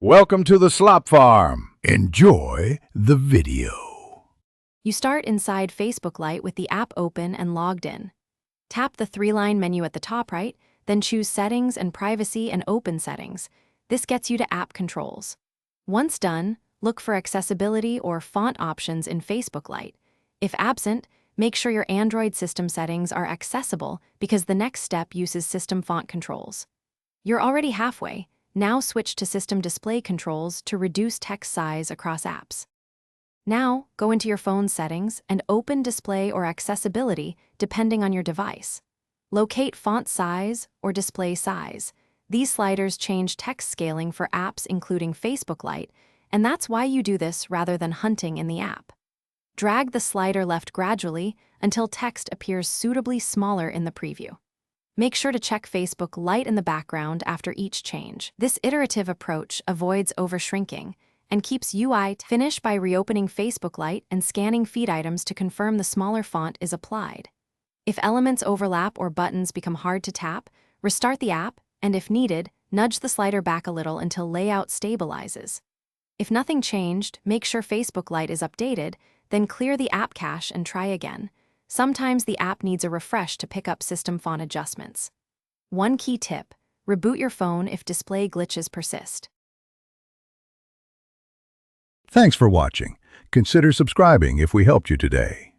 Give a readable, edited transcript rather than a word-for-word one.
Welcome to the Slop Farm. Enjoy the video. You start inside Facebook Lite with the app open and logged in. Tap the three-line menu at the top right, then choose Settings and Privacy and Open Settings. This gets you to App Controls. Once done, look for Accessibility or Font options in Facebook Lite. If absent, make sure your Android system settings are accessible because the next step uses System Font Controls. You're already halfway. Now switch to System Display Controls to reduce text size across apps. Now, go into your phone's settings and open Display or Accessibility depending on your device. Locate Font Size or Display Size. These sliders change text scaling for apps including Facebook Lite, and that's why you do this rather than hunting in the app. Drag the slider left gradually until text appears suitably smaller in the preview. Make sure to check Facebook Lite in the background after each change. This iterative approach avoids overshrinking and keeps UI finish by reopening Facebook Lite and scanning feed items to confirm the smaller font is applied. If elements overlap or buttons become hard to tap, restart the app, and if needed, nudge the slider back a little until layout stabilizes. If nothing changed, make sure Facebook Lite is updated, then clear the app cache and try again. Sometimes the app needs a refresh to pick up system font adjustments. One key tip: reboot your phone if display glitches persist. Thanks for watching. Consider subscribing if we helped you today.